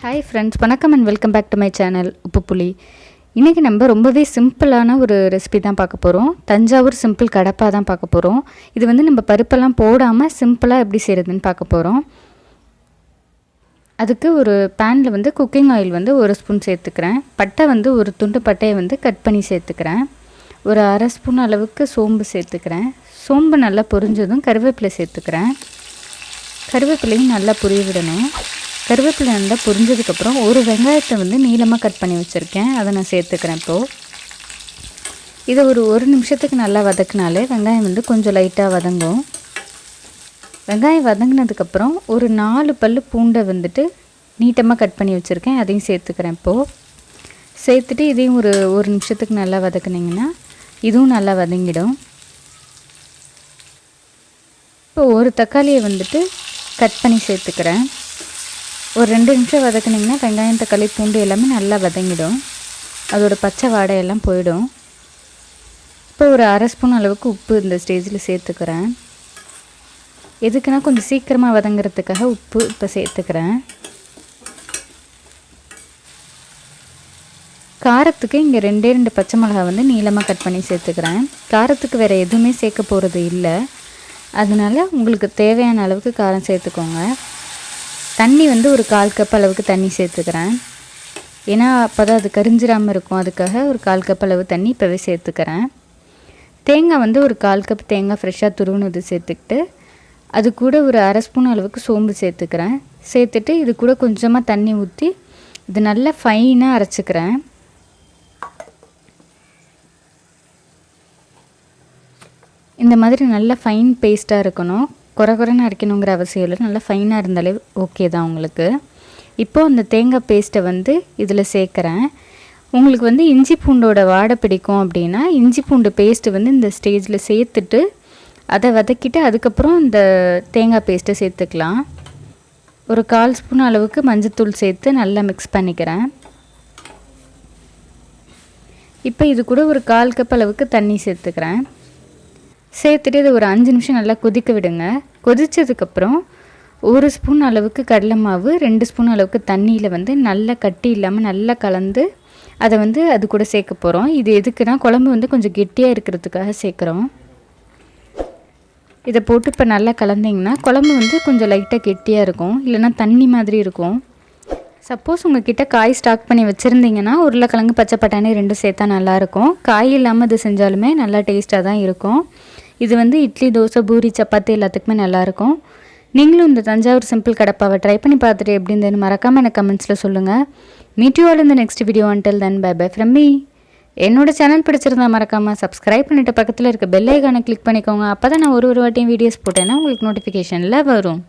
Hi friends, வணக்கம் and welcome back to my channel Uppu Puli. இன்றைக்கி நம்ம ரொம்பவே சிம்பிளான ஒரு ரெசிபி தான் பார்க்க போகிறோம். தஞ்சாவூர் சிம்பிள் கடப்பா தான் பார்க்க போகிறோம். இது வந்து நம்ம பருப்பெல்லாம் போடாமல் சிம்பிளாக எப்படி செய்கிறதுன்னு பார்க்க போகிறோம். அதுக்கு ஒரு பேனில் வந்து குக்கிங் ஆயில் வந்து 1 ஸ்பூன் சேர்த்துக்கிறேன். பட்டை வந்து ஒரு துண்டு பட்டையை வந்து கட் பண்ணி சேர்த்துக்கிறேன். ஒரு அரை ஸ்பூன் அளவுக்கு சோம்பு சேர்த்துக்கிறேன். சோம்பு நல்லா பொரிஞ்சதும் கருவேப்பிலை சேர்த்துக்கிறேன். கருவேப்பிலையும் நல்லா பொரிய விடணும். கருவேப்பிலை நல்லா பொரிஞ்சதுக்கப்புறம் ஒரு வெங்காயத்தை வந்து நீளமாக கட் பண்ணி வச்சுருக்கேன், அதை நான் சேர்த்துக்கிறேன். இப்போது இதை ஒரு நிமிஷத்துக்கு நல்லா வதக்கினாலே வெங்காயம் வந்து கொஞ்சம் லைட்டாக வதங்கும். வெங்காயம் வதங்கினதுக்கப்புறம் ஒரு 4 பல் பூண்டை வந்துட்டு நீட்டமாக கட் பண்ணி வச்சுருக்கேன், அதையும் சேர்த்துக்கிறேன். இப்போது சேர்த்துட்டு இதையும் ஒரு நிமிஷத்துக்கு நல்லா வதக்குனிங்கன்னா இதுவும் நல்லா வதங்கிடும். இப்போ ஒரு தக்காளியை வந்துட்டு கட் பண்ணி சேர்த்துக்கிறேன். ஒரு 2 நிமிஷம் வதக்குனிங்கன்னா வெங்காயம் தக்காளி பூண்டு எல்லாமே நல்லா வதங்கிடும். அதோட பச்சை வாடையெல்லாம் போயிடும். இப்போ ஒரு அரை ஸ்பூன் அளவுக்கு உப்பு இந்த ஸ்டேஜில் சேர்த்துக்கிறேன். எதுக்குன்னா கொஞ்சம் சீக்கிரமாக வதங்கிறதுக்காக உப்பு இப்போ சேர்த்துக்கிறேன். காரத்துக்கு இங்கே 2 பச்சை மிளகா வந்து நீளமாக கட் பண்ணி சேர்த்துக்கிறேன். காரத்துக்கு வேறு எதுவுமே சேர்க்க போகிறது இல்லை, அதனால் உங்களுக்கு தேவையான அளவுக்கு காரம் சேர்த்துக்கோங்க. தண்ணி வந்து ஒரு 1/4 கப் அளவுக்கு தண்ணி சேர்த்துக்கிறேன். ஏன்னா அப்போ தான் அது கரிஞ்சிராமல் இருக்கும், அதுக்காக ஒரு 1/4 கப் அளவு தண்ணி இப்போவே சேர்த்துக்கிறேன். தேங்காய் வந்து ஒரு 1/4 கப் தேங்காய் ஃப்ரெஷ்ஷாக துருவுனது சேர்த்துக்கிட்டு அது கூட ஒரு அரை ஸ்பூன் அளவுக்கு சோம்பு சேர்த்துக்கிறேன். சேர்த்துட்டு இது கூட கொஞ்சமாக தண்ணி ஊற்றி இது நல்லா ஃபைனாக அரைச்சிக்கிறேன். இந்த மாதிரி நல்லா ஃபைன் பேஸ்ட்டாக இருக்கணும். குறைன்னு அரைக்கணுங்கிற அவசியம் இல்லை, நல்லா ஃபைனாக இருந்தாலே ஓகே தான் உங்களுக்கு. இப்போது அந்த தேங்காய் பேஸ்ட்டை வந்து இதில் சேர்க்குறேன். உங்களுக்கு வந்து இஞ்சி பூண்டோட வாடை பிடிக்கும் அப்படின்னா இஞ்சி பூண்டு பேஸ்ட்டு வந்து இந்த ஸ்டேஜில் சேர்த்துட்டு அதை வதக்கிட்டு அதுக்கப்புறம் இந்த தேங்காய் பேஸ்ட்டை சேர்த்துக்கலாம். ஒரு 1/4 ஸ்பூன் அளவுக்கு மஞ்சள்தூள் சேர்த்து நல்லா மிக்ஸ் பண்ணிக்கிறேன். இப்போ இது கூட ஒரு 1/4 கப் அளவுக்கு தண்ணி சேர்த்துக்கிறேன். சேர்த்துட்டு இது ஒரு 5 நிமிஷம் நல்லா கொதிக்க விடுங்க. கொதித்ததுக்கப்புறம் 1 ஸ்பூன் அளவுக்கு கடலை மாவு 2 ஸ்பூன் அளவுக்கு தண்ணியில் வந்து நல்லா கட்டி இல்லாமல் நல்லா கலந்து அதை வந்து அது கூட சேர்க்க போகிறோம். இது எதுக்குன்னா குழம்பு வந்து கொஞ்சம் கெட்டியாக இருக்கிறதுக்காக சேர்க்குறோம். இதை போட்டு இப்போ நல்லா கலந்திங்கன்னா குழம்பு வந்து கொஞ்சம் லைட்டாக கெட்டியாக இருக்கும், இல்லைன்னா தண்ணி மாதிரி இருக்கும். சப்போஸ் உங்கள் கிட்டே காய் ஸ்டாக் பண்ணி வச்சுருந்தீங்கன்னா உருளைக்கிழங்கு பச்சை பட்டாணி 2 சேர்த்தா நல்லாயிருக்கும். காய் இல்லாமல் இது செஞ்சாலுமே நல்லா டேஸ்ட்டாக தான் இருக்கும். இது வந்து இட்லி, தோசை, பூரி, சப்பாத்தி எல்லாத்துக்குமே நல்லாயிருக்கும். நீங்களும் இந்த தஞ்சாவூர் சிம்பிள் கடப்பாவை ட்ரை பண்ணி பார்த்துட்டு எப்படி இருந்ததுன்னு மறக்காமல் எனக்கு கமெண்ட்ஸில் சொல்லுங்கள். மீட் யூ ஆல் இந்த next video. Until then bye bye from me. என்னோட சேனல் பிடிச்சிருந்தா மறக்காமல் சப்ஸ்கிரைப் பண்ணிவிட்டு பக்கத்தில் இருக்க பெல் ஐகானை கிளிக் பண்ணிக்கோங்க. அப்போ தான் நான் ஒரு வாட்டியும் வீடியோஸ் போட்டேன்னா உங்களுக்கு நோட்டிஃபிகேஷனில் வரும்.